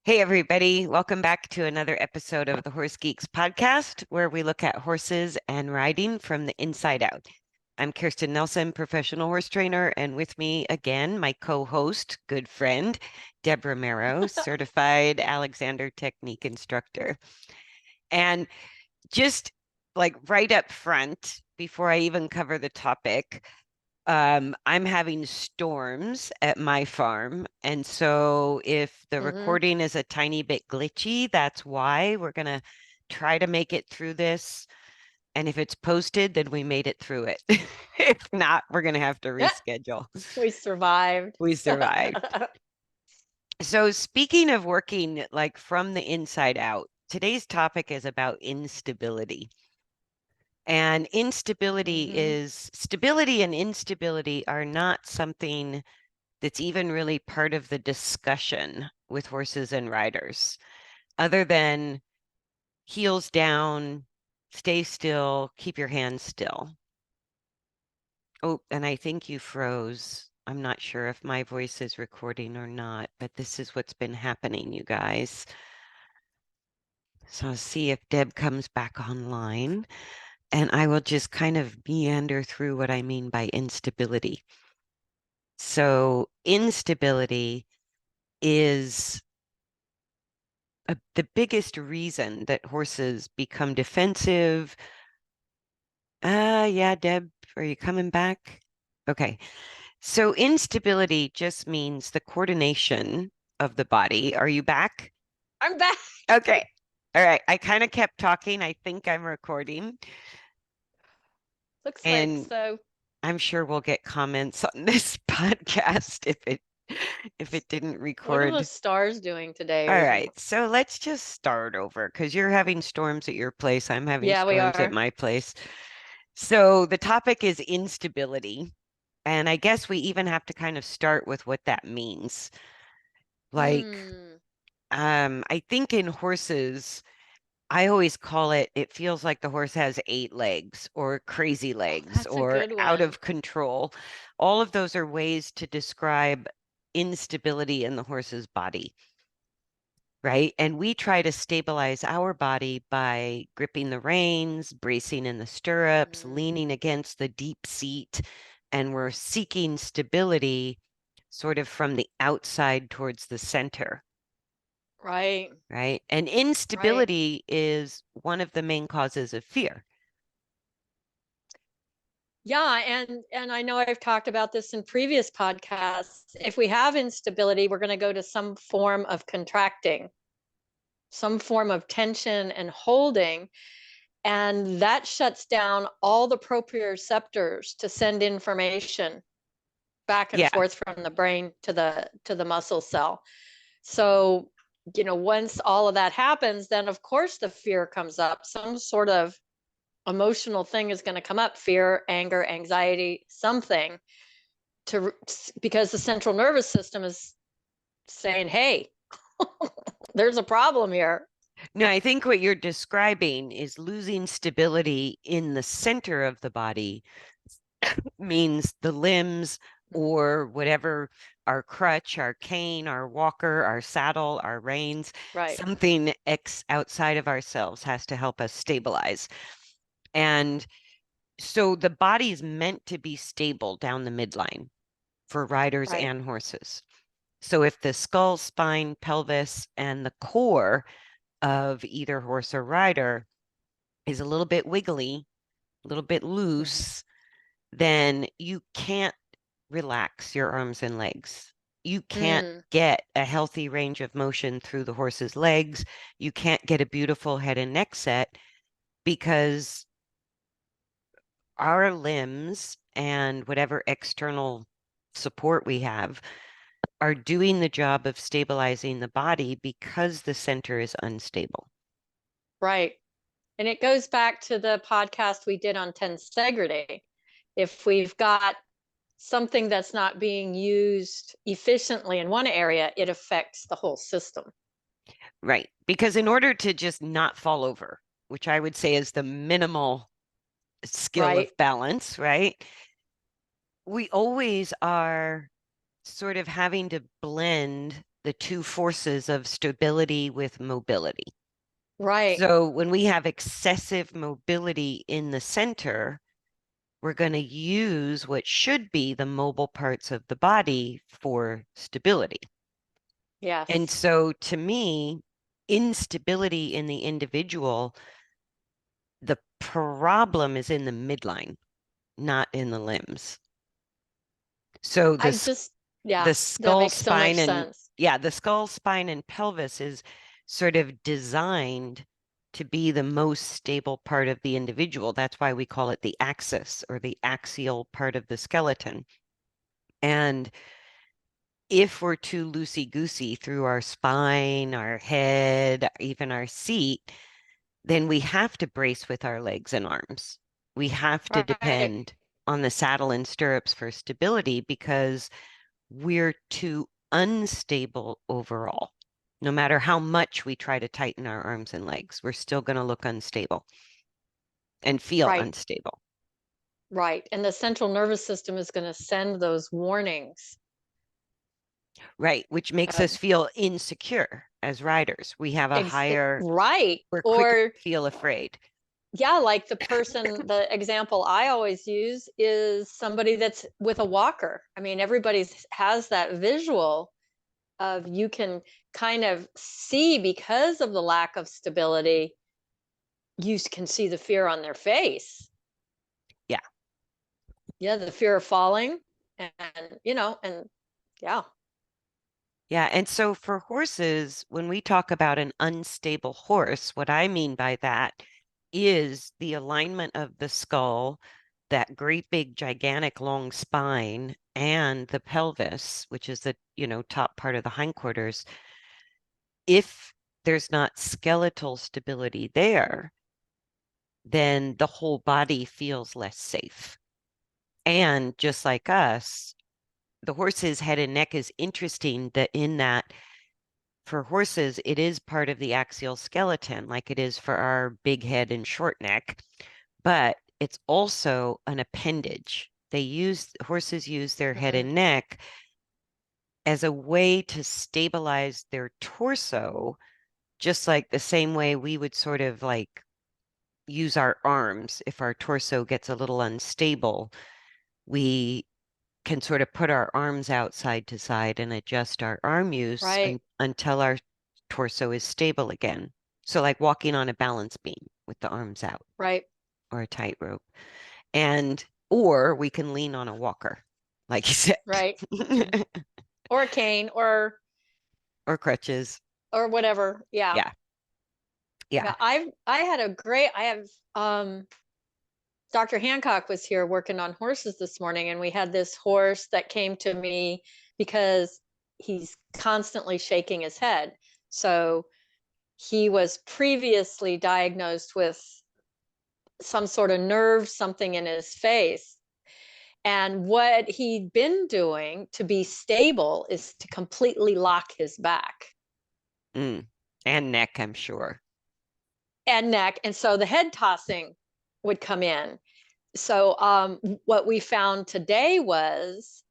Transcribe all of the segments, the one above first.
Hey, everybody. Welcome back to another episode of the Horse Geeks podcast, where we look at horses and riding from the inside out. I'm Kirsten Nelsen, professional horse trainer, and with me again, my co-host, good friend, Deb Romero, certified Alexander Technique instructor. And just like right up front, before I even cover the topic, I'm having storms at my farm. And so if the recording is a tiny bit glitchy, that's why we're going to try to make it through this. And if it's posted, then we made it through it. If not, we're going to have to reschedule. We survived. We survived. So speaking of working like from the inside out, today's topic is about instability. And instability is stability and instability are not something that's even really part of the discussion with horses and riders, other than heels down, stay still, keep your hands still. Oh, and I think you froze. I'm not sure if my voice is recording or not, but this is what's been happening, you guys. So I'll see if Deb comes back online, and I will just kind of meander through what I mean by instability. So instability is the biggest reason that horses become defensive. Yeah, Deb, are you coming back? Okay. So instability just means the coordination of the body. Are you back? I'm back. Okay. All right. I kind of kept talking. I think I'm recording. Looks like And so. I'm sure we'll get comments on this podcast if it didn't What are the record. stars doing today? All right, so let's just start over because you're having storms at your place. I'm having Yeah, we storms at are. my place. So the topic is instability. And I guess we even have to kind of start with what that means. Like, Hmm. I think in horses, I always call it, it feels like the horse has 8 legs or crazy legs That's a or good out one. of control. All of those are ways to describe instability in the horse's body. Right. And we try to stabilize our body by gripping the reins, bracing in the stirrups, leaning against the deep seat. And we're seeking stability sort of from the outside towards the center. Right. Right. And Right. instability is one of the main causes of fear. Yeah, and I know I've talked about this in previous podcasts. If we have instability, we're going to go to some form of contracting, some form of tension and holding, and that shuts down all the proprioceptors to send information back and Yeah. forth from the brain to the muscle cell. So, once all of that happens, then of course the fear comes up. Some sort of emotional thing is going to come up, fear, anger, anxiety, something to because the central nervous system is saying, "Hey, there's a problem here." No, I think what you're describing is losing stability in the center of the body means the limbs or whatever, our crutch, our cane, our walker, our saddle, our reins, Right. something outside of ourselves has to help us stabilize. And so the body's meant to be stable down the midline for riders Right. and horses. So if the skull, spine, pelvis, and the core of either horse or rider is a little bit wiggly, a little bit loose, then you can't relax your arms and legs. You can't get a healthy range of motion through the horse's legs. You can't get a beautiful head and neck set because our limbs and whatever external support we have are doing the job of stabilizing the body because the center is unstable. Right. And it goes back to the podcast we did on tensegrity. If we've got something that's not being used efficiently in one area, it affects the whole system. Right. Because in order to just not fall over, which I would say is the minimal skill Right. of balance, right? We always are sort of having to blend the two forces of stability with mobility. Right. So when we have excessive mobility in the center, we're going to use what should be the mobile parts of the body for stability. And Yes. so to me, instability in the individual, the problem is in the midline, not in the limbs. So I just, yeah, the that skull, makes so much spine, and sense. yeah, the skull, spine, and pelvis is sort of designed to be the most stable part of the individual. That's why we call it the axis or the axial part of the skeleton. And if we're too loosey-goosey through our spine, our head, even our seat, then we have to brace with our legs and arms. We have to Right. depend on the saddle and stirrups for stability because we're too unstable overall. No matter how much we try to tighten our arms and legs, we're still going to look unstable and feel Right. unstable. Right. And the central nervous system is going to send those warnings. Right, which makes us feel insecure as riders. We have a higher, Right. we're quicker Or, to feel afraid. yeah, like the example I always use is somebody that's with a walker. I mean, everybody's has that visual of you can kind of see because of the lack of stability, you can see the fear on their face. Yeah. Yeah, the fear of falling and yeah. Yeah. And so for horses, when we talk about an unstable horse, what I mean by that is the alignment of the skull, that great big gigantic long spine, and the pelvis, which is the, top part of the hindquarters. If there's not skeletal stability there, then the whole body feels less safe. And just like us, the horse's head and neck is interesting that in that for horses, it is part of the axial skeleton, like it is for our big head and short neck, but it's also an appendage. Horses use their head Mhm. and neck as a way to stabilize their torso, just like the same way we would sort of like use our arms. If our torso gets a little unstable, we can sort of put our arms out side to side and adjust our arm use Right. until our torso is stable again. So, like walking on a balance beam with the arms out Right. or a tightrope. And, or we can lean on a walker, like you said, Right. Or a cane or crutches. or whatever. Yeah. Yeah. Yeah. Yeah. I have Dr. Hancock was here working on horses this morning, and we had this horse that came to me because he's constantly shaking his head. So he was previously diagnosed with some sort of nerve, something in his face. And what he'd been doing to be stable is to completely lock his back Mm. And neck, I'm sure. and neck. And so the head tossing would come in. So what we found today was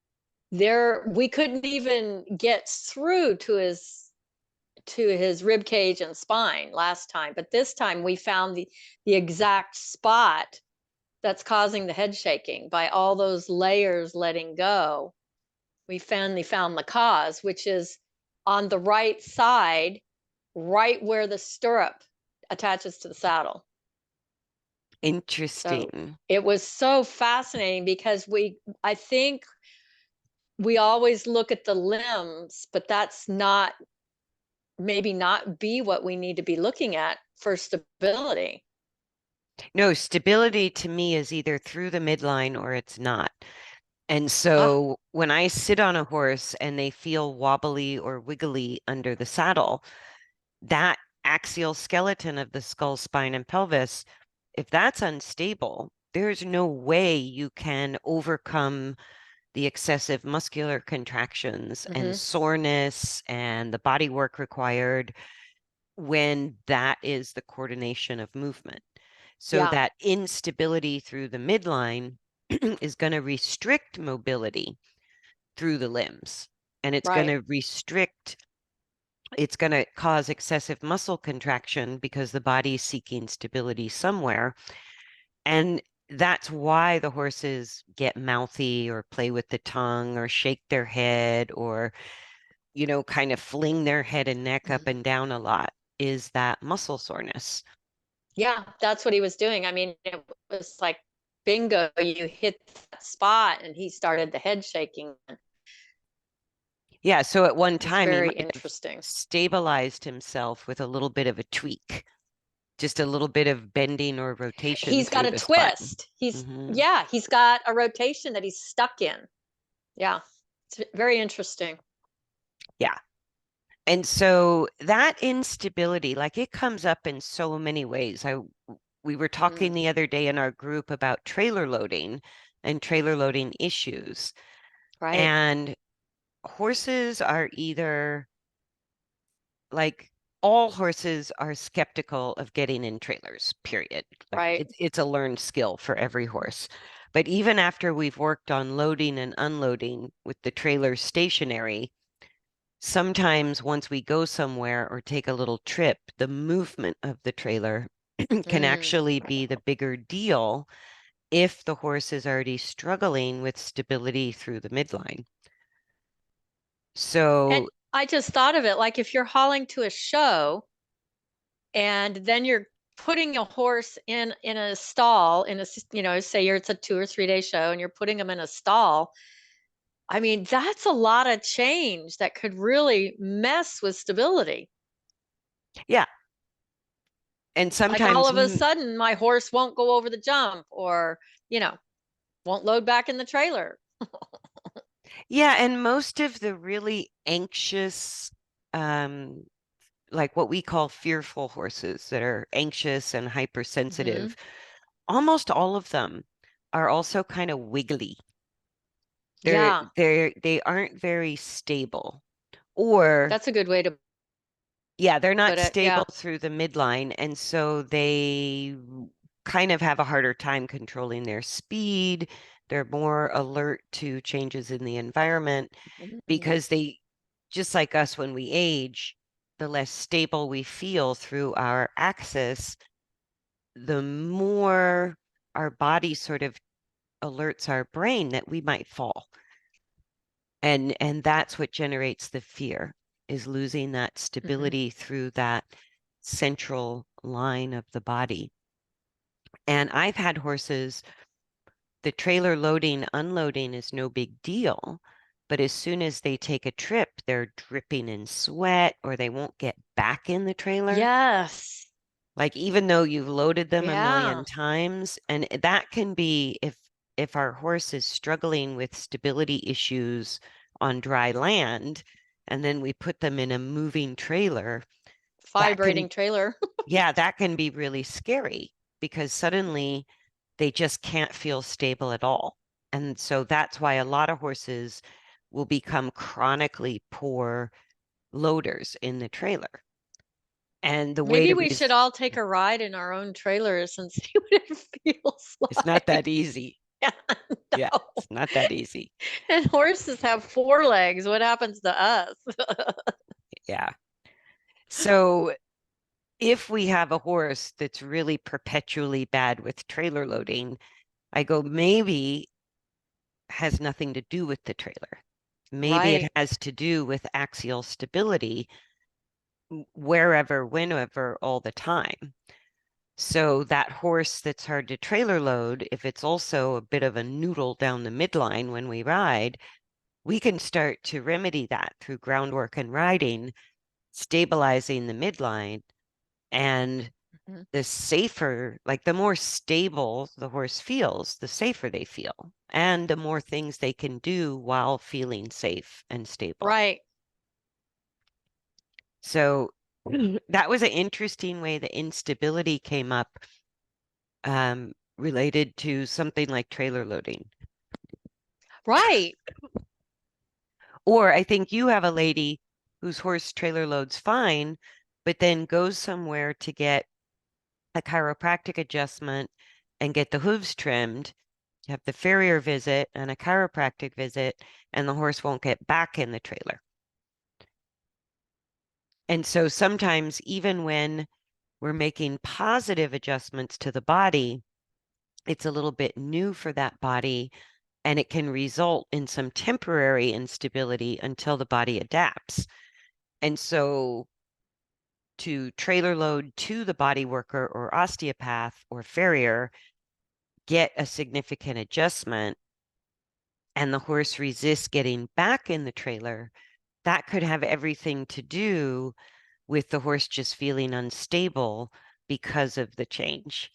we couldn't even get through to his rib cage and spine last time, but this time we found the exact spot that's causing the head shaking by all those layers letting go. We finally found the cause, which is on the right side, right where the stirrup attaches to the saddle. So Interesting. it was so fascinating because I think we always look at the limbs, but that's not maybe not be what we need to be looking at for stability. No, stability to me is either through the midline or it's not. And Ah, so when I sit on a horse and they feel wobbly or wiggly under the saddle, that axial skeleton of the skull, spine, and pelvis, if that's unstable, there's no way you can overcome the excessive muscular contractions and mm-hmm. soreness and the body work required when that is the coordination of movement. So Yeah, that instability through the midline is going to restrict mobility through the limbs, and it's going right. to restrict it's going to cause excessive muscle contraction because the body's seeking stability somewhere. And that's why the horses get mouthy or play with the tongue or shake their head or, kind of fling their head and neck up Mhm. and down a lot, is that muscle soreness. Yeah, that's what he was doing. I mean, it was like bingo, you hit that spot, and he started the head shaking. It Yeah, so at one was time he very might have interesting. stabilized himself with a little bit of a tweak, just a little bit of bending or rotation He's got through a the spine. twist. He's Hmm. Yeah, he's got a rotation that he's stuck in. Yeah, it's very interesting. Yeah. And so that instability, like it comes up in so many ways. We were talking Mm, the other day in our group about trailer loading and trailer loading issues. right, And horses are either like all horses are skeptical of getting in trailers, period. Like right. it's a learned skill for every horse. But even after we've worked on loading and unloading with the trailer stationary, sometimes once we go somewhere or take a little trip, the movement of the trailer can Mm. actually be the bigger deal if the horse is already struggling with stability through the midline. And So, I just thought of it like if you're hauling to a show and then you're putting a horse in a stall in a say it's a 2 or 3 day show and you're putting them in a stall. I mean, that's a lot of change that could really mess with stability. yeah. And Like all sometimes, of a sudden, my horse won't go over the jump or, you know, won't load back in the trailer. yeah. And most of the really anxious, um, like what we call fearful horses that are anxious and Hmm. hypersensitive, almost all of them are also kind of wiggly. Yeah, They aren't very stable. Or that's a good way to yeah, they're not put it. stable Yeah. through the midline, and so they kind of have a harder time controlling their speed. They're more alert to changes in the environment Mhm. because they, just like us when we age, the less stable we feel through our axis, the more our body sort of alerts our brain that we might fall. And that's what generates the fear, is losing that Mhm. stability through that central line of the body. And I've had horses, the trailer loading, unloading is no big deal. But as soon as they take a trip, they're dripping in sweat or they won't get back in the trailer. Yes. Like even though you've loaded them a million Yeah. times, and that can be if our horse is struggling with stability issues on dry land, and then we put them in a moving trailer, that can, Vibrating trailer. yeah, that can be really scary because suddenly they just can't feel stable at all. And so that's why a lot of horses will become chronically poor loaders in the trailer. And the way Maybe to we should all take a ride in our own trailers and see what it feels it's not like. that easy. Yeah, Yeah, no. it's not that easy. And horses have 4 legs. What happens to us? Yeah. So if we have a horse that's really perpetually bad with trailer loading, I go, maybe has nothing to do with the trailer. Maybe it Right. has to do with axial stability wherever, whenever, all the time. So that horse that's hard to trailer load, if it's also a bit of a noodle down the midline when we ride, we can start to remedy that through groundwork and riding, stabilizing the midline. And Mhm. the safer, like the more stable the horse feels, the safer they feel, and the more things they can do while feeling safe and stable. Right. So that was an interesting way the instability came up, related to something like trailer loading. Right. Or I think you have a lady whose horse trailer loads fine, but then goes somewhere to get a chiropractic adjustment and get the hooves trimmed, have the farrier visit and a chiropractic visit, and the horse won't get back in the trailer. And so sometimes, even when we're making positive adjustments to the body, it's a little bit new for that body, and it can result in some temporary instability until the body adapts. And so to trailer load to the body worker or osteopath or farrier, get a significant adjustment, and the horse resists getting back in the trailer, that could have everything to do with the horse just feeling unstable because of the change.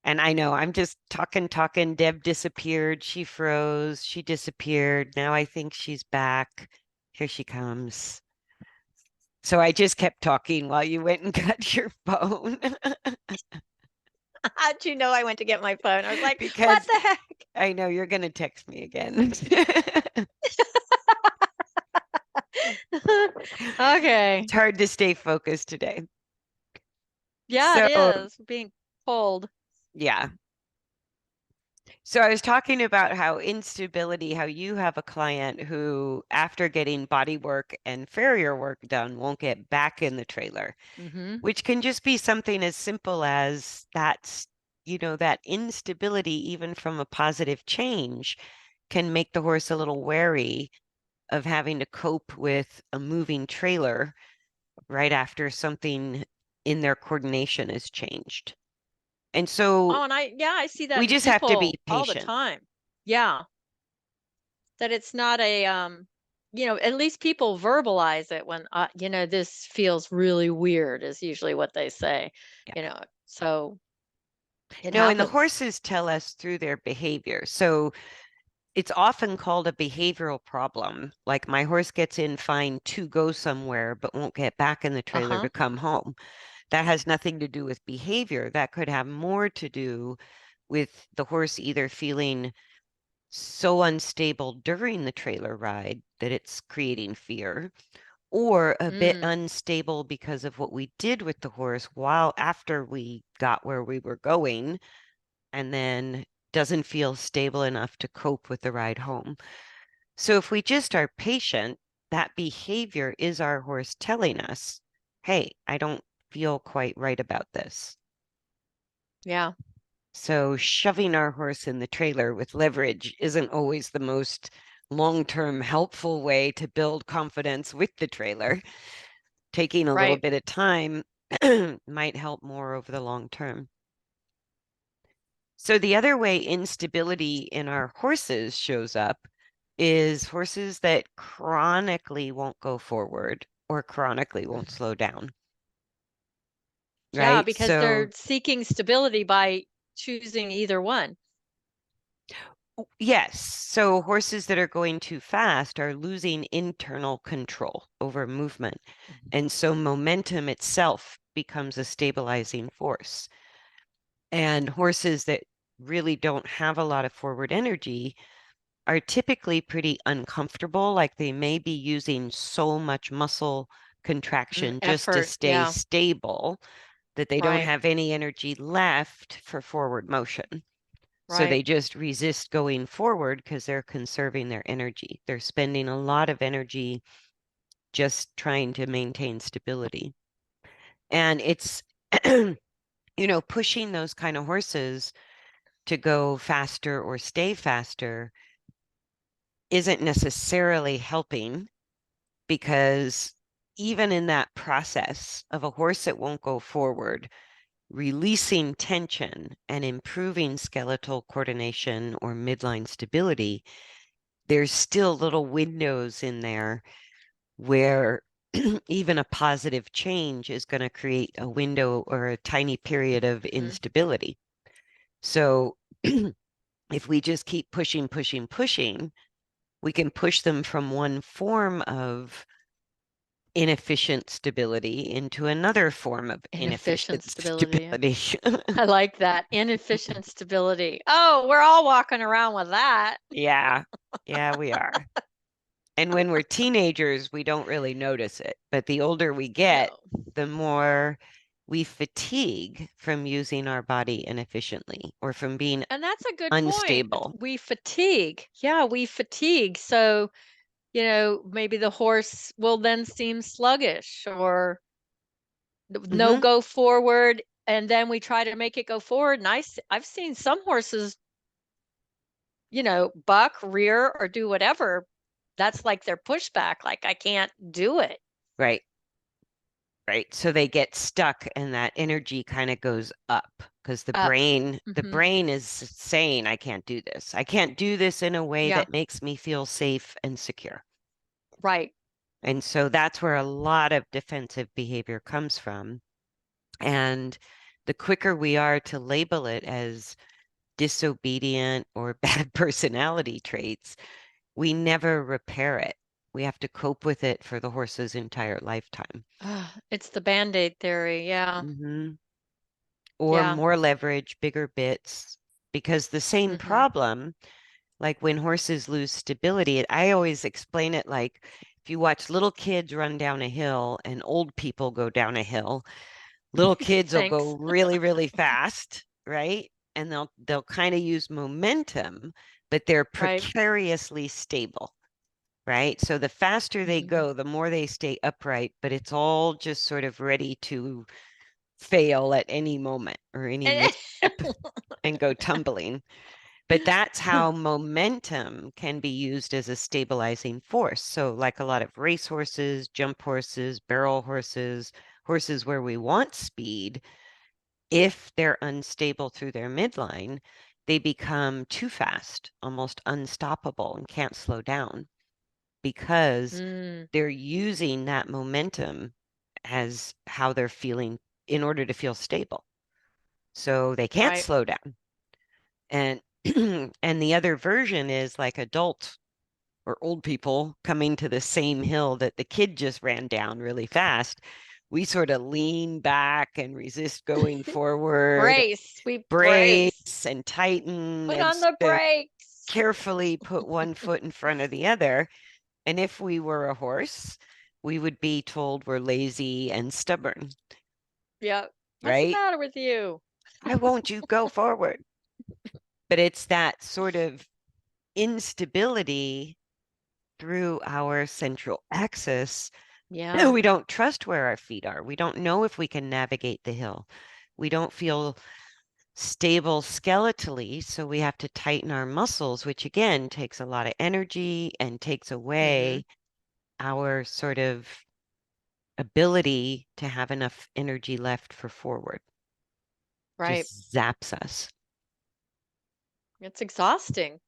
And I know I'm just talking. Deb disappeared. She froze. She disappeared. Now I think she's back. Here she comes. So I just kept talking while you went and got your phone. How'd you know I went to get my phone? I was like, what Because the heck? I know you're going to text me again. Okay. It's hard to stay focused today. Yeah, it So, is being pulled. yeah. So I was talking about how instability, how you have a client who, after getting body work and farrier work done, won't get back in the trailer, Mm-hmm. which can just be something as simple as that instability, even from a positive change, can make the horse a little wary of having to cope with a moving trailer right after something in their coordination has changed. And so Oh, and I see that we in just have to be people all the patient. time. Yeah, that it's not a at least people verbalize it when this feels really weird is usually what they say, so it No, and the happens. horses tell us through their behavior. So it's often called a behavioral problem. Like my horse gets in fine to go somewhere, but won't get back in the trailer Uh-huh. to come home. That has nothing to do with behavior. That could have more to do with the horse either feeling so unstable during the trailer ride that it's creating fear, or a bit Mm. unstable because of what we did with the horse while after we got where we were going, and then doesn't feel stable enough to cope with the ride home. So if we just are patient, that behavior is our horse telling us, hey, I don't feel quite right about this. Yeah. So shoving our horse in the trailer with leverage isn't always the most long-term helpful way to build confidence with the trailer. Taking a little Right. bit of time might help more over the long term. So the other way instability in our horses shows up is horses that chronically won't go forward or chronically won't slow down, Yeah, right? because So they're seeking stability by choosing either one. yes, so horses that are going too fast are losing internal control over movement. And so momentum itself becomes a stabilizing force. And horses that really don't have a lot of forward energy are typically pretty uncomfortable, like they may be using so much muscle contraction just to Effort. stay Yeah. stable that they don't Right. have any energy left for forward motion. So Right. they just resist going forward because they're conserving their energy. They're spending a lot of energy just trying to maintain stability. And it's, pushing those kind of horses to go faster or stay faster isn't necessarily helping, because even in that process of a horse that won't go forward, releasing tension and improving skeletal coordination or midline stability, there's still little windows in there where even a positive change is going to create a window or a tiny period of Mhm. instability. So if we just keep pushing, pushing, pushing, we can push them from one form of inefficient stability into another form of Inefficient inefficient stability. Yeah. stability. I like that. Inefficient stability. Oh, we're all walking around with that. Yeah, yeah, we are. And when we're teenagers, we don't really notice it. But the older we get, No. the more we fatigue from using our body inefficiently or from being And that's a good point. unstable. We fatigue. Yeah, we fatigue. So, maybe the horse will then seem sluggish or no Hmm. go forward, and then we try to make it go forward. And I've seen some horses, buck, rear, or do whatever. That's like their pushback. Like, I can't do it. Right. Right. So they get stuck and that energy kind of goes up because the Up. brain, the Hmm. brain is saying, I can't do this. I can't do this in a way Yeah. that makes me feel safe and secure. Right. And so that's where a lot of defensive behavior comes from. And the quicker we are to label it as disobedient or bad personality traits, we never repair it. We have to cope with it for the horse's entire lifetime. It's the Band-Aid theory. Yeah. Hmm. Or Yeah. more leverage, bigger bits, because the same Hmm. problem, like when horses lose stability, I always explain it like if you watch little kids run down a hill and old people go down a hill, little kids will go Thanks. really, really fast, right? And they'll kind of use momentum, but they're Right. precariously stable, right? So the faster they Hmm. go, the more they stay upright, but it's all just sort of ready to fail at any moment or any And misstep and go tumbling. But that's how momentum can be used as a stabilizing force. So, like a lot of race horses, jump horses, barrel horses, horses where we want speed, if they're unstable through their midline, they become too fast, almost unstoppable, and can't slow down because Mm, they're using that momentum as how they're feeling in order to feel stable. So they can't right. slow down. And and the other version is like adults or old people coming to the same hill that the kid just ran down really fast. We sort of lean back and resist going forward, Brace. We brace. brace and tighten Put and on sort the of brakes. carefully put one foot in front of the other. And if we were a horse, we would be told we're lazy and stubborn, Yep. What's the right? matter with you? Why won't you go forward? But it's that sort of instability through our central axis. Yeah. We don't trust where our feet are. We don't know if we can navigate the hill. We don't feel stable skeletally, so we have to tighten our muscles, which again takes a lot of energy and takes Hmm. away our sort of ability to have enough energy left for forward. Right. Just zaps us. It's exhausting.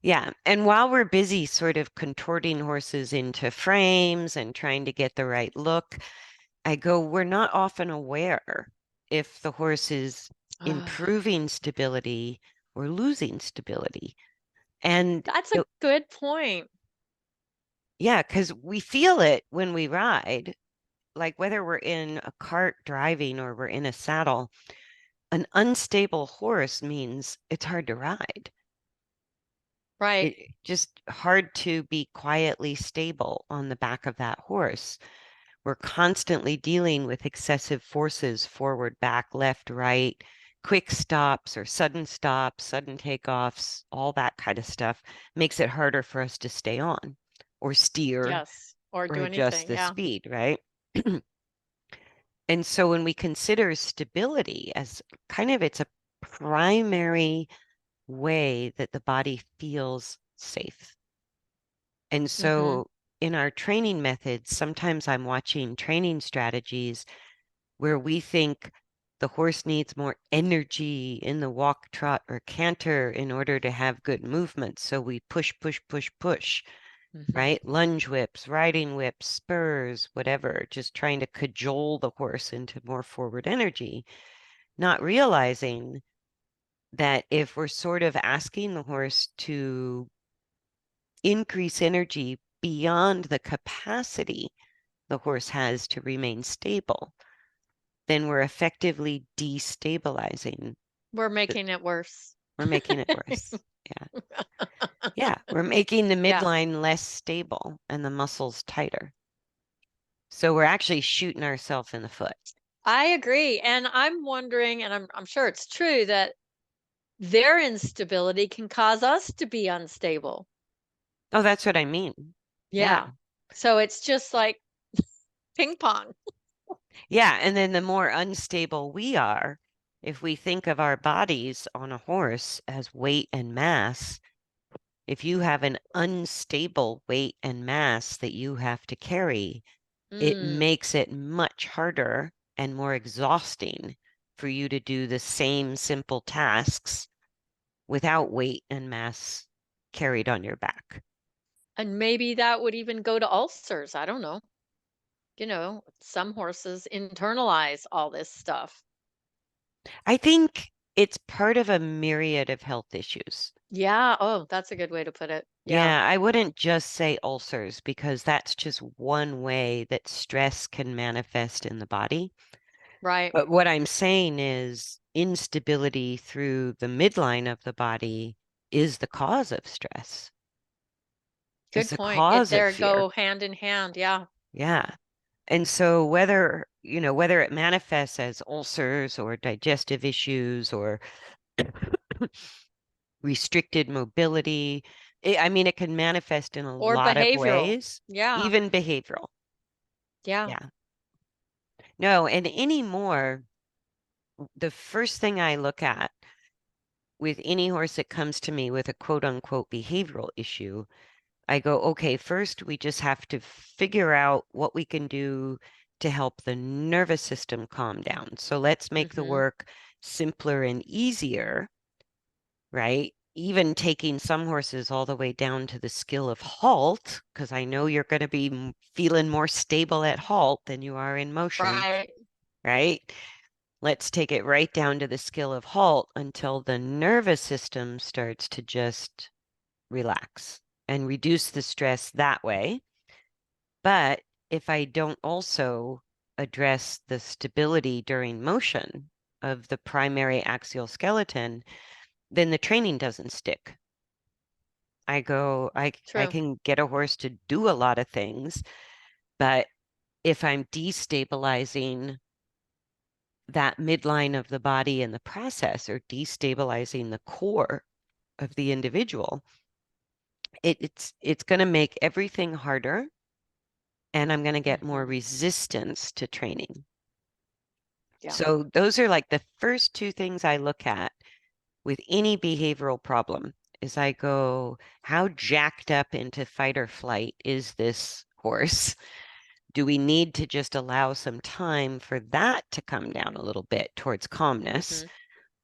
Yeah. And while we're busy sort of contorting horses into frames and trying to get the right look, I go, we're not often aware if the horse is Ah, improving stability or losing stability. And that's a good point. yeah, because we feel it when we ride, like whether we're in a cart driving or we're in a saddle, an unstable horse means it's hard to ride. Right. It just hard to be quietly stable on the back of that horse. We're constantly dealing with excessive forces, forward, back, left, right, quick stops or sudden takeoffs, all that kind of stuff makes it harder for us to stay on or steer Yes. Or or do adjust anything. the Yeah. speed, right? And so when we consider stability as kind of it's a primary way that the body feels safe. And Hmm. so in our training methods, sometimes I'm watching training strategies where we think the horse needs more energy in the walk, trot, or canter in order to have good movement. So we push, push, push, push, Hmm. right? Lunge whips, riding whips, spurs, whatever, just trying to cajole the horse into more forward energy, not realizing that if we're sort of asking the horse to increase energy beyond the capacity the horse has to remain stable, then we're effectively destabilizing. We're making it worse. We're making it worse. Yeah. Yeah. We're making the Yeah. midline less stable and the muscles tighter. So we're actually shooting ourselves in the foot. I agree. And I'm wondering, and I'm sure it's true, that their instability can cause us to be unstable. Oh, that's what I mean. Yeah. Yeah. So it's just like ping pong. Yeah, and then the more unstable we are, if we think of our bodies on a horse as weight and mass, if you have an unstable weight and mass that you have to carry, it Mm. makes it much harder and more exhausting for you to do the same simple tasks without weight and mass carried on your back. And maybe that would even go to ulcers. I don't know. Some horses internalize all this stuff. I think it's part of a myriad of health issues. Yeah. Oh, that's a good way to put it. Yeah. Yeah, I wouldn't just say ulcers because that's just one way that stress can manifest in the body. Right. But what I'm saying is instability through the midline of the body is the cause of stress, is Good the point. It cause of there fear. go hand in hand. Yeah. Yeah. And so whether it manifests as ulcers or digestive issues or restricted mobility, I mean, it can manifest in a Or lot of behavioral. ways, Yeah. even behavioral. Yeah. Yeah. No, and anymore, the first thing I look at with any horse that comes to me with a quote unquote behavioral issue, I go, okay, first we just have to figure out what we can do to help the nervous system calm down. So let's make the Mhm. work simpler and easier, right? Even taking some horses all the way down to the skill of halt, because I know you're going to be feeling more stable at halt than you are in motion, Right. right? Let's take it right down to the skill of halt until the nervous system starts to just relax and reduce the stress that way. But if I don't also address the stability during motion of the primary axial skeleton, then the training doesn't stick. I True. can get a horse to do a lot of things, but if I'm destabilizing that midline of the body in the process or destabilizing the core of the individual, it's going to make everything harder and I'm going to get more Mhm. resistance to training. Yeah. So those are like the first two things I look at with any behavioral problem is I go, how jacked up into fight or flight is this horse? Do we need to just allow some time for that to come down a little bit towards calmness? Mhm.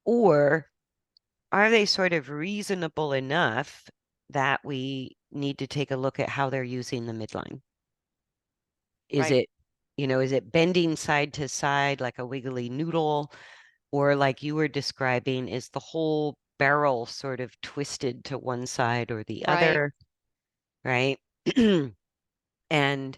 Or are they sort of reasonable enough that we need to take a look at how they're using the midline? Is Right. it, is it bending side to side like a wiggly noodle? Or like you were describing, is the whole barrel sort of twisted to one side or the Right. other, right? And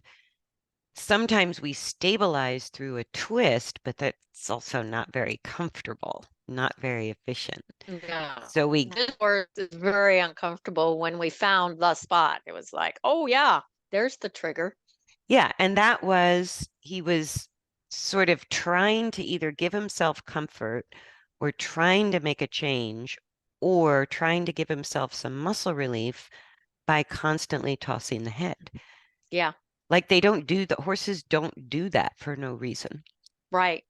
sometimes we stabilize through a twist, but that's also not very comfortable, not very efficient. Yeah. So This horse is very uncomfortable when we found the spot. It was like, oh yeah, there's the trigger. yeah, and he was sort of trying to either give himself comfort or trying to make a change or trying to give himself some muscle relief by constantly tossing the head. Yeah. Like the horses don't do that for no reason, Right.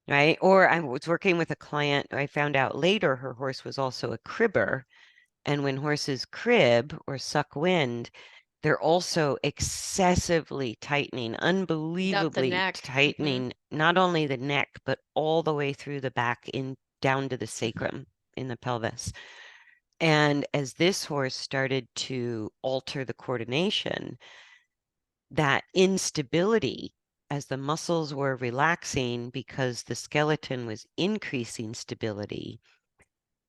right? Or I was working with a client, I found out later her horse was also a cribber. And when horses crib or suck wind, they're also excessively tightening, Up the unbelievably neck. Mhm. tightening not only the neck, but all the way through the back in down to the Mhm. sacrum in the pelvis. And as this horse started to alter the coordination, that instability as the muscles were relaxing because the skeleton was increasing stability,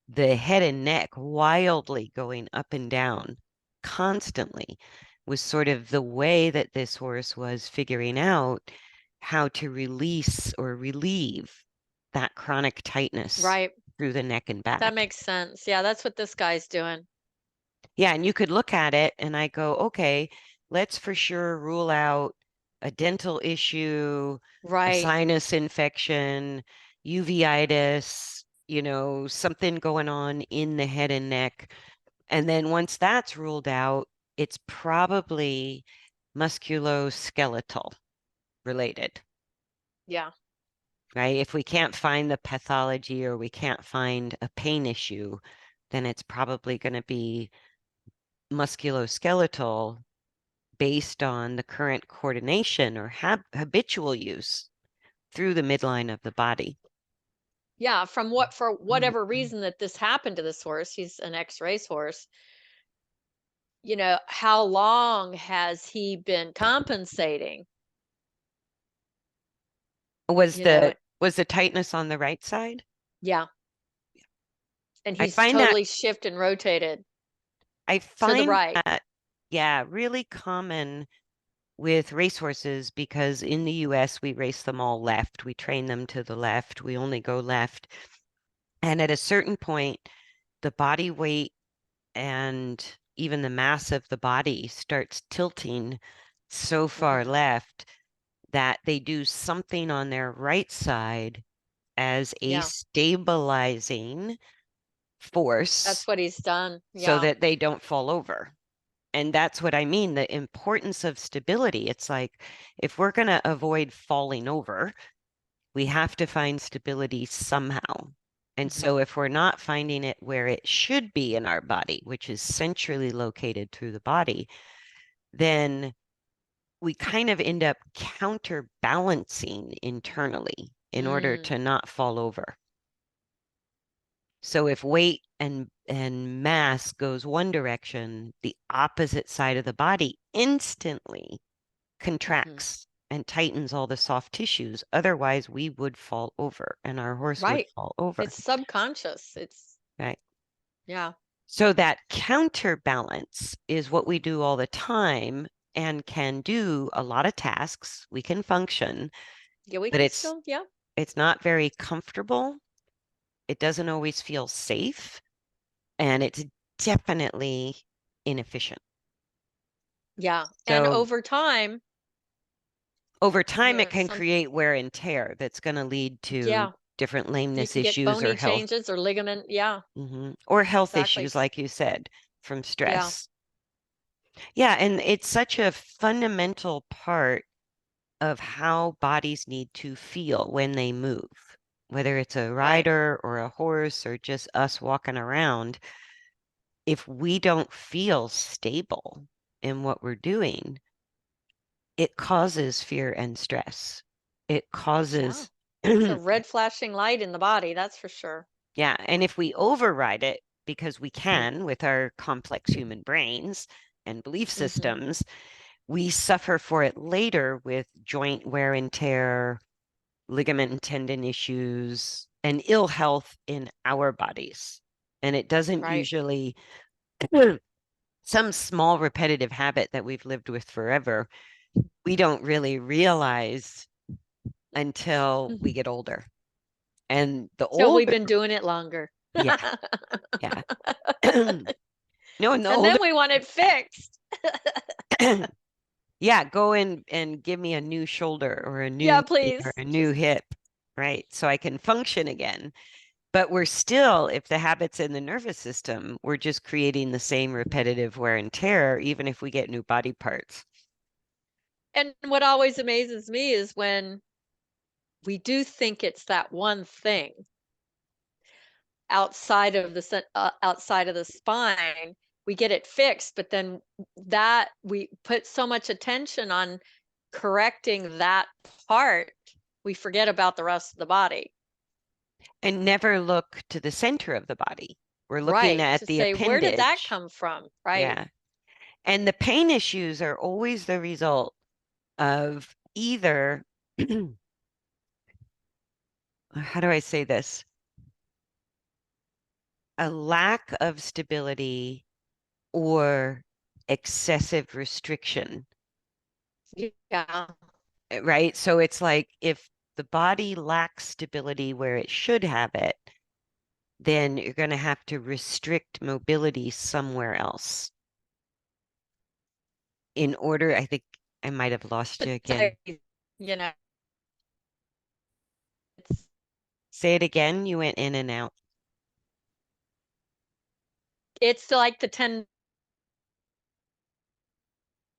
the head and neck wildly going up and down constantly was sort of the way that this horse was figuring out how to release or relieve that chronic tightness Right. through the neck and That back. makes sense. Yeah, that's what this guy's doing. Yeah, and you could look at it and I go, okay, let's for sure rule out a dental issue, a Right. sinus infection, uveitis, something going on in the head and neck. And then once that's ruled out, it's probably musculoskeletal. related, Yeah. right? If we can't find the pathology or we can't find a pain issue, then it's probably going to be musculoskeletal based on the current coordination or habitual use through the midline of the body. Yeah. For whatever reason that this happened to this horse, he's an ex-race horse. How long has he been compensating? Was You know, was the tightness on the right side? yeah. And I he's find that totally shifted and rotated I to the find right. that, yeah, really common with racehorses because in the US we race them all left. We train them to the left. We only go left. And at a certain point, the body weight and even the mass of the body starts tilting so far Mhm. left that they do something on their right side as a Yeah. stabilizing That's force what he's done. so Yeah. that they don't fall over. And that's what I mean, the importance of stability. It's like if we're going to avoid falling over, we have to find stability somehow. And Mhm. so if we're not finding it where it should be in our body, which is centrally located through the body, then we kind of end up counterbalancing internally in order Mm. to not fall over. So if weight and mass goes one direction, the opposite side of the body instantly Mhm. contracts and tightens all the soft tissues. Otherwise, we would fall over and our horse would Right. fall over. It's subconscious. Right. Yeah. So that counterbalance is what we do all the time and can do a lot of tasks. We can function, Yeah, we but can still, yeah. it's not very comfortable. It doesn't always feel safe, and it's definitely inefficient. Yeah. And So over time, it can some, create wear and tear that's going to lead to yeah, different you lameness can get issues or bony health, changes or ligament. Yeah, or health exactly. issues, like you said, from Yeah. stress. Yeah, and it's such a fundamental part of how bodies need to feel when they move, whether it's a Right. rider or a horse or just us walking around. If we don't feel stable in what we're doing, it causes fear and stress. It Yeah. causes, It's a red flashing light in the body, that's for sure. yeah. And if we override it, because we Mhm. can with our complex human brains and belief Mhm. systems, we suffer for it later with joint wear and tear, ligament and tendon issues, and ill health in our bodies. And it doesn't Right. usually, some small repetitive habit that we've lived with forever, we don't really realize until we Mhm. get older. And the Till we've older, been doing it longer. yeah, yeah. No, and the And older, then we want it fixed. yeah, go in and give me a new shoulder or a new Yeah, knee or please. a new Just hip, right? So I can function again. But we're still, if the habit's in the nervous system, we're just creating the same repetitive wear and tear, even if we get new body parts. and what always amazes me is when we do think it's that one thing outside of the spine, we get it fixed, but then that we put so much attention on correcting that part, we forget about the rest of the body. And never look to the center of the body. We're looking Right. at To the say, where did that appendage. come from? Right. Yeah. And the pain issues are always the result of either, how do I say this? A lack of stability or excessive restriction, Yeah. right? So it's like if the body lacks stability where it should have it, then you're going to have to restrict mobility somewhere else in order. I think I might have lost you again. Say, you know, it's Say it again. You went in and out. it's like the 10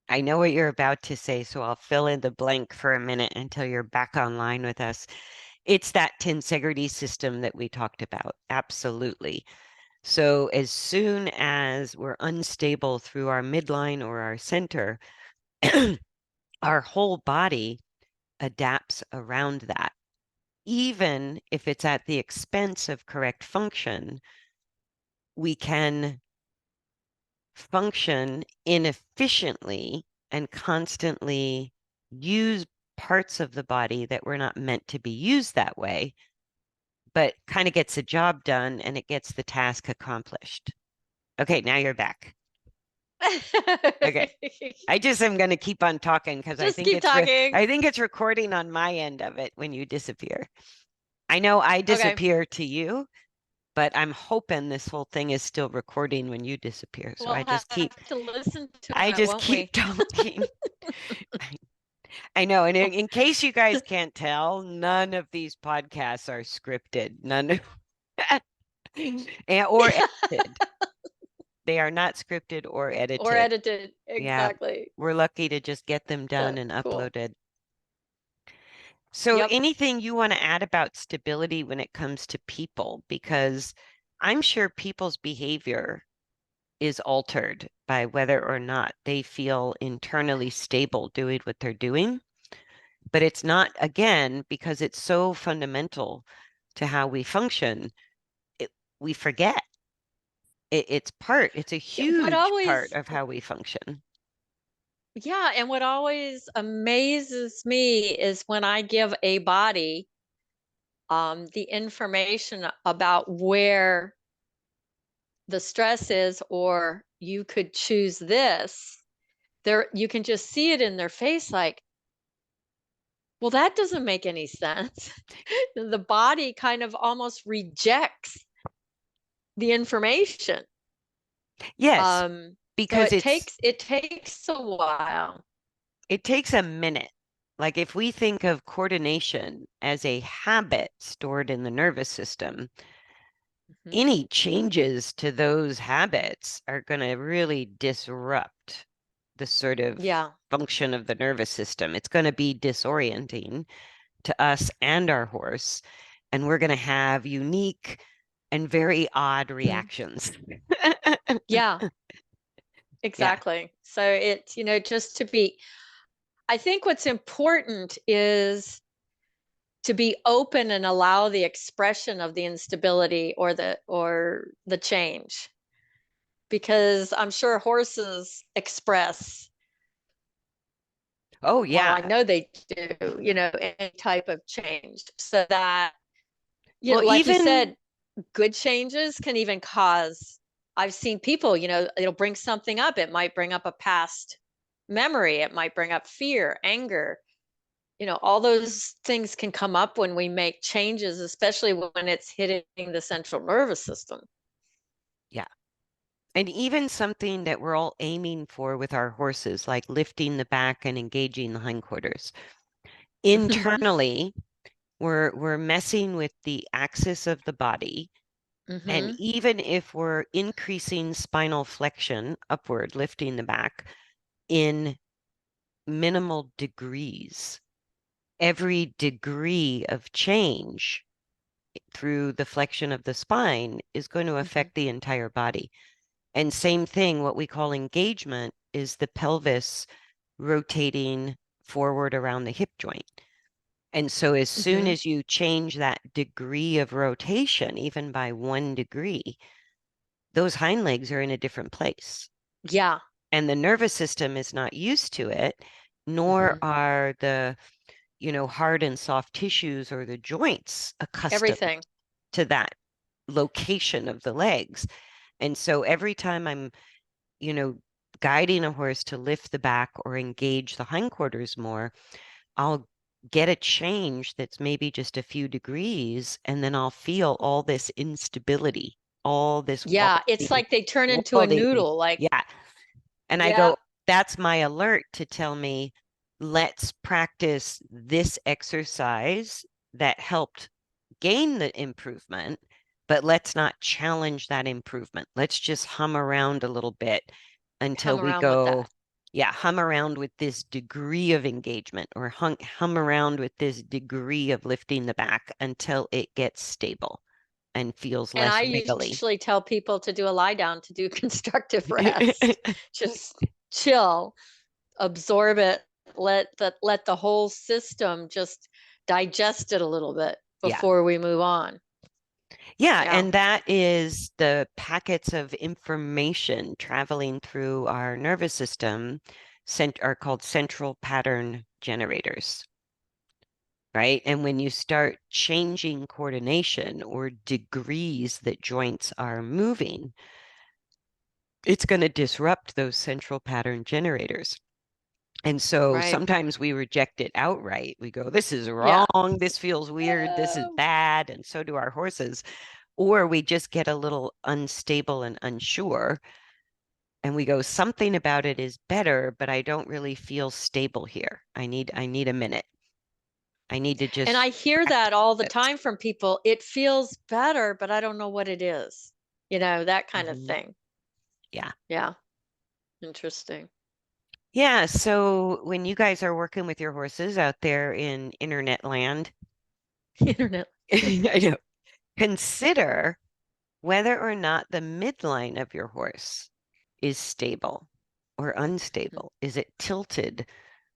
I know what you're about to say, so I'll fill in the blank for a minute until you're back online with us. It's that tensegrity system that we talked about. Absolutely. So as soon as we're unstable through our midline or our center, our whole body adapts around that. Even if it's at the expense of correct function, we can function inefficiently and constantly use parts of the body that were not meant to be used that way, but kind of gets the job done and it gets the task accomplished. Okay, now you're back. Okay. I just am going to keep on talking because Just keep talking. I think it's recording on my end of it when you disappear. I know I Okay. disappear to you, but I'm hoping this whole thing is still recording when you disappear. So We'll have to listen I to it, just won't keep we? talking. I know. And in case you guys can't tell, none of these podcasts are scripted. None of or edited. They are not scripted or Or edited. edited. Yeah, Exactly. we're lucky to just get them done So and cool. uploaded. So Yep. anything you want to add about stability when it comes to people? Because I'm sure people's behavior is altered by whether or not they feel internally stable doing what they're doing. But it's not, again, because it's so fundamental to how we function, we forget. It's a Yeah, what huge part always, of how we function. yeah, and what always amazes me is when I give a body the information about where the stress is, or you could choose this, there you can just see it in their face like, well, that doesn't make any sense. The body kind of almost rejects the information. Yes, So because it takes a while. it takes a minute. Like if we think of coordination as a habit stored in the nervous system, Mhm. any changes to those habits are going to really disrupt the sort of Yeah. function of the nervous system. It's going to be disorienting to us and our horse, and we're going to have unique and very odd Mhm. reactions. Yeah, Yeah. exactly. So it's, just to be, I think what's important is to be open and allow the expression of the instability or the change, because I'm sure horses express, Oh, well, yeah. I know they do, any type of change, so that, Well, like you even, said, good changes can even cause, I've seen people, it'll bring something up. It might bring up a past memory, it might bring up fear, anger. All those things can come up when we make changes, especially when it's hitting the central nervous system. yeah. And even something that we're all aiming for with our horses, like lifting the back and engaging the hindquarters. Mm-hmm. Internally, we're messing with the axis of the body. And Mm-hmm. even if we're increasing spinal flexion upward, lifting the back in minimal degrees, every degree of change through the flexion of the spine is going to Mm-hmm. affect the entire body. And same thing, what we call engagement is the pelvis rotating forward around the hip joint. And so as soon Mm-hmm. as you change that degree of rotation, even by 1 degree, those hind legs are in a different place. Yeah. And the nervous system is not used to it, nor Mm-hmm. are the, hard and soft tissues or the joints accustomed Everything. to that location of the legs. And so every time I'm, you know, guiding a horse to lift the back or engage the hindquarters more, I'll get a change that's maybe just a few degrees, and then I'll feel all this instability, all this Yeah, it's wobbledy, like they turn into a wobbledy. noodle, like, Yeah. And I yeah. go, that's my alert to tell me, let's practice this exercise that helped gain the improvement, but let's not challenge that improvement. Let's just hum around a little bit until Come we around with go, that. Yeah, hum around with this degree of engagement, or hum around with this degree of lifting the back until it gets stable and feels And less I wiggly. usually tell people to do a lie down, to do constructive rest. Just chill, absorb it, let the whole system just digest it a little bit Yeah. before we move on. Yeah, Yeah. and that is the packets of information traveling through our nervous system are called central pattern generators, right? And when you start changing coordination or degrees that joints are moving, it's going to disrupt those central pattern generators. And so Right. sometimes we reject it outright. We go, this is Yeah. wrong. This feels weird. This is bad. And so do our horses. Or we just get a little unstable and unsure. And we go, something about it is better, but I don't really feel stable here. I need a minute. I need to And just I hear practice that all the this. time from people. It feels better, but I don't know what it is. That kind of Mhm. thing. Yeah. Yeah. Interesting. Yeah. So when you guys are working with your horses out there in internet land, Internet. I know, consider whether or not the midline of your horse is stable or Mhm. unstable. Is it tilted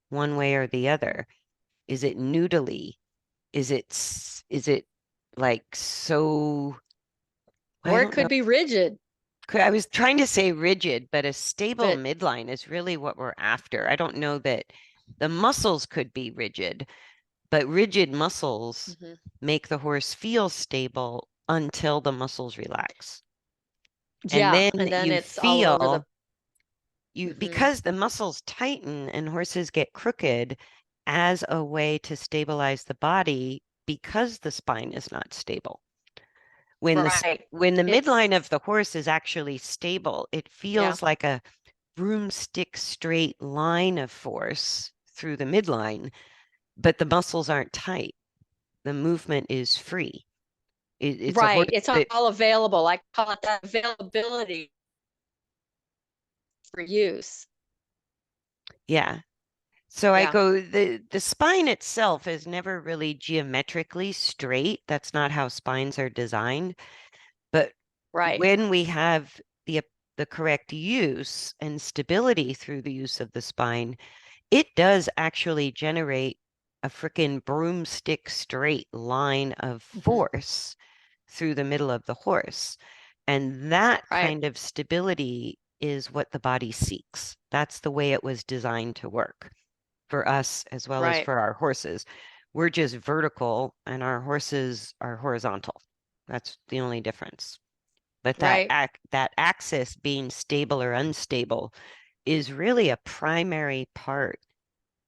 one way or the other? Is it noodly? Is it like so? I Or it don't know. could be rigid, I was trying to say rigid, but a stable but midline is really what we're after. I don't know that the muscles could be rigid, but rigid muscles Mhm. make the horse feel stable until the muscles relax. And Yeah. then And then you it's all over the. feel you Mhm. because the muscles tighten and horses get crooked as a way to stabilize the body because the spine is not stable. Right. When the It's, midline of the horse is actually stable, it yeah. feels like a broomstick straight line of force through the midline, but the muscles aren't tight. The movement is free. It's a horse Right. It's that, all available. I call it that availability for use. yeah. So I Yeah. go, the spine itself is never really geometrically straight. That's not how spines are designed. But Right. when we have the correct use and stability through the use of the spine, it does actually generate a freaking broomstick straight line of Mhm. force through the middle of the horse. And that Right. kind of stability is what the body seeks. That's the way it was designed to work for us as well as Right. for our horses. We're just vertical and our horses are horizontal. That's the only difference. But Right. that axis being stable or unstable is really a primary part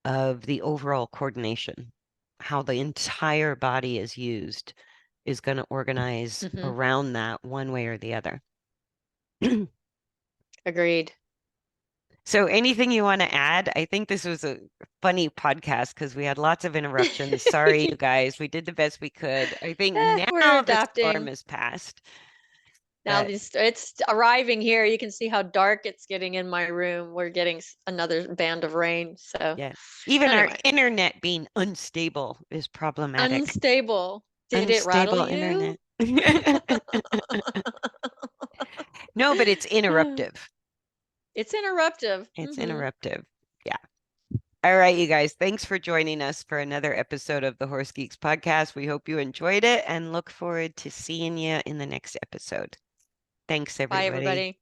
of the overall coordination. How the entire body is used is going to organize Mhm. around that one way or the other. Agreed. So anything you want to add? I think this was a funny podcast because we had lots of interruptions. Sorry, you guys. We did the best we could. I think We're now the storm adapting. is past, Now but this it's arriving here. You can see how dark it's getting in my room. We're getting another band of rain. So yeah, even our anyway, internet being unstable is problematic. unstable. Did it rattle Unstable you? internet. No, but it's interruptive. It's interruptive. It's Hmm. interruptive. Yeah. All right, you guys. Thanks for joining us for another episode of the Horse Geeks podcast. We hope you enjoyed it and look forward to seeing you in the next episode. Thanks, Bye, everybody. everybody.